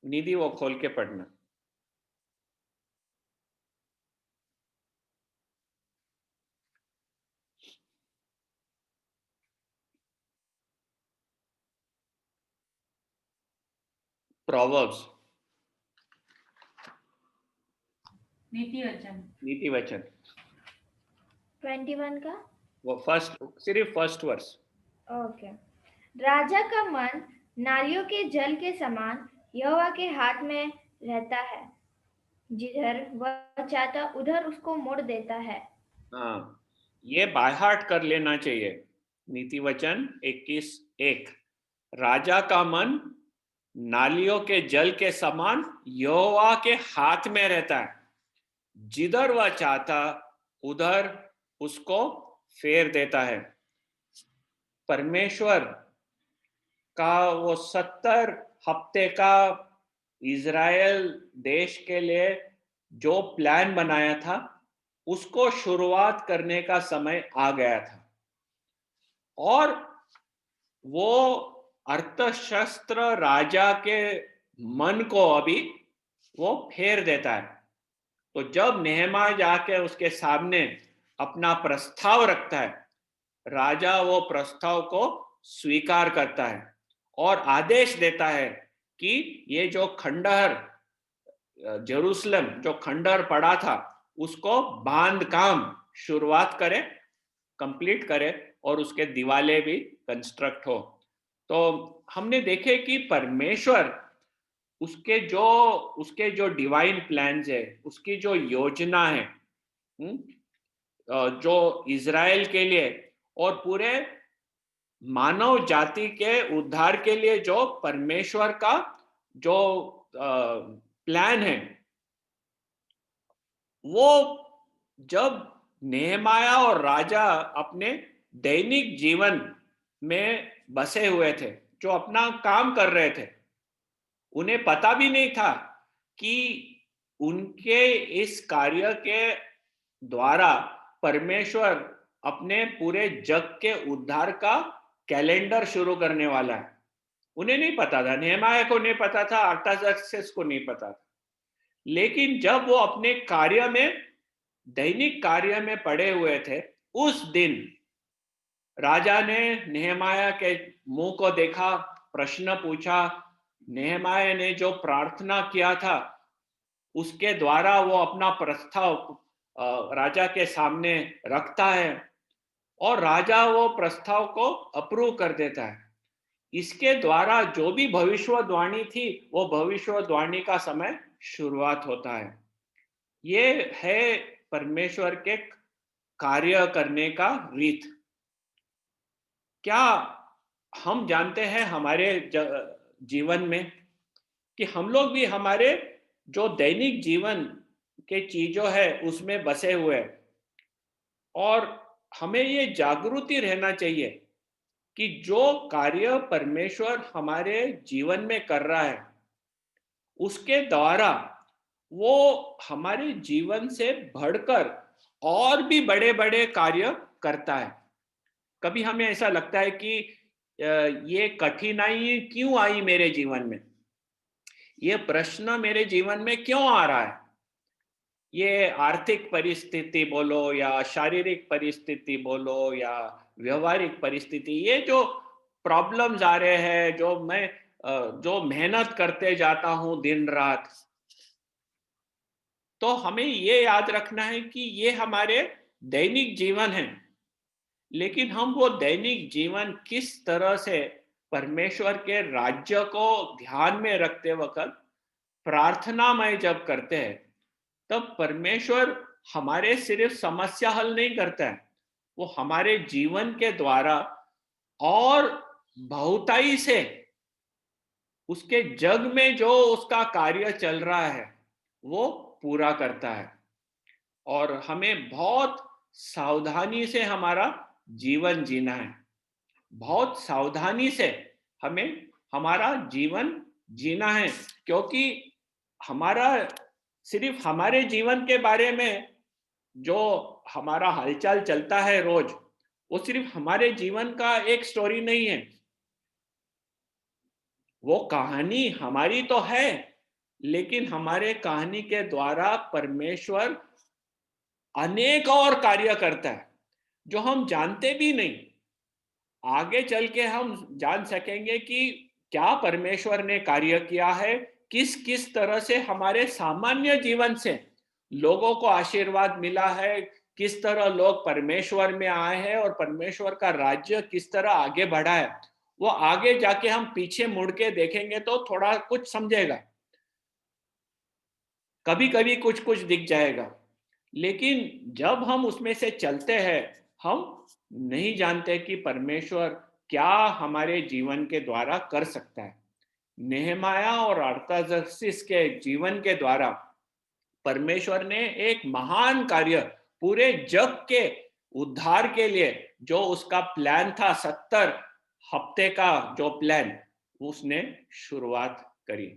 निधि वो खोल के पढ़ना। प्रोवर्ब्स नीति वचन 21 का वो सिर्फ फर्स्ट वर्स। ओके। राजा का मन नालियों के जल के समान यहोवा के हाथ में रहता है, जिधर वह चाहता उधर उसको मोड़ देता है। हाँ, ये बाय हार्ट कर लेना चाहिए। नीति वचन 21:1। राजा का मन नालियों के जल के समान यहोवा के हाथ में रहता है, जिधर वह चाहता उधर उसको फेर देता है। परमेश्वर का वो 70 हफ्ते का इजराइल देश के लिए जो प्लान बनाया था, उसको शुरुआत करने का समय आ गया था, और वो अर्थशास्त्र राजा के मन को अभी वो फेर देता है। तो जब नेहमाया जाके उसके सामने अपना प्रस्ताव रखता है, राजा वो प्रस्ताव को स्वीकार करता है और आदेश देता है कि ये जो खंडहर जेरूसलम जो खंडहर पड़ा था, उसको बांध काम शुरुआत करे, कंप्लीट करे, और उसके दीवाले भी कंस्ट्रक्ट हो। तो हमने देखे कि परमेश्वर उसके जो डिवाइन प्लान्स है, उसकी जो योजना है, जो इज़राइल के लिए और पूरे मानव जाति के उद्धार के लिए जो परमेश्वर का जो प्लान है, वो जब नेहमाया और राजा अपने दैनिक जीवन में बसे हुए थे, जो अपना काम कर रहे थे, उन्हें पता भी नहीं था कि उनके इस कार्य के द्वारा परमेश्वर अपने पूरे जग के उद्धार का कैलेंडर शुरू करने वाला है। उन्हें नहीं पता था, नेहमाया को नहीं पता था, अर्थासक्सेस को नहीं पता था। लेकिन जब वो अपने कार्य में, दैनिक कार्य में पड़े हुए थे, उस दिन राजा ने नेहमाया के मुंह को देखा, प्रश्न पूछा। नेहमाया ने जो प्रार्थना किया था, उसके द्वारा वो अपना प्रस्ताव राजा के सामने रखता है और राजा वो प्रस्ताव को अप्रूव कर देता है। इसके द्वारा जो भी भविष्यवाणी थी, वो भविष्यवाणी का समय शुरुआत होता है। ये है परमेश्वर के कार्य करने का रीत। क्या हम जानते हैं हमारे जीवन में कि हम लोग भी हमारे जो दैनिक जीवन के चीजों है उसमें बसे हुए हैं, और हमें ये जागृति रहना चाहिए कि जो कार्य परमेश्वर हमारे जीवन में कर रहा है, उसके द्वारा वो हमारे जीवन से बढ़कर और भी बड़े बड़े कार्य करता है। कभी हमें ऐसा लगता है कि ये कठिनाई क्यों आई मेरे जीवन में, ये प्रश्न मेरे जीवन में क्यों आ रहा है। ये आर्थिक परिस्थिति बोलो या शारीरिक परिस्थिति बोलो या व्यवहारिक परिस्थिति, ये जो प्रॉब्लम्स आ रहे हैं, जो मेहनत करते जाता हूं दिन रात, तो हमें ये याद रखना है कि ये हमारे दैनिक जीवन है। लेकिन हम वो दैनिक जीवन किस तरह से परमेश्वर के राज्य को ध्यान में रखते वक्त प्रार्थना में जब करते हैं, तब परमेश्वर हमारे सिर्फ समस्या हल नहीं करता है, वो हमारे जीवन के द्वारा और बहुताई से उसके जग में जो उसका कार्य चल रहा है वो पूरा करता है। और हमें बहुत सावधानी से हमारा जीवन जीना है, बहुत सावधानी से हमें हमारा जीवन जीना है, क्योंकि हमारा सिर्फ हमारे जीवन के बारे में जो हमारा हालचाल चलता है रोज, वो सिर्फ हमारे जीवन का एक स्टोरी नहीं है। वो कहानी हमारी तो है, लेकिन हमारे कहानी के द्वारा परमेश्वर अनेक और कार्य करता है जो हम जानते भी नहीं। आगे चल के हम जान सकेंगे कि क्या परमेश्वर ने कार्य किया है, किस किस तरह से हमारे सामान्य जीवन से लोगों को आशीर्वाद मिला है, किस तरह लोग परमेश्वर में आए हैं और परमेश्वर का राज्य किस तरह आगे बढ़ा है। वो आगे जाके हम पीछे मुड़ के देखेंगे तो थोड़ा कुछ समझेगा, कभी कभी कुछ कुछ दिख जाएगा। लेकिन जब हम उसमें से चलते हैं, हम नहीं जानते कि परमेश्वर क्या हमारे जीवन के द्वारा कर सकता है। नेहमाया और अर्थासक्सेस के जीवन के द्वारा परमेश्वर ने एक महान कार्य पूरे जग के उद्धार के लिए, जो उसका प्लान था 70 हफ्ते का जो प्लान, उसने शुरुआत करी।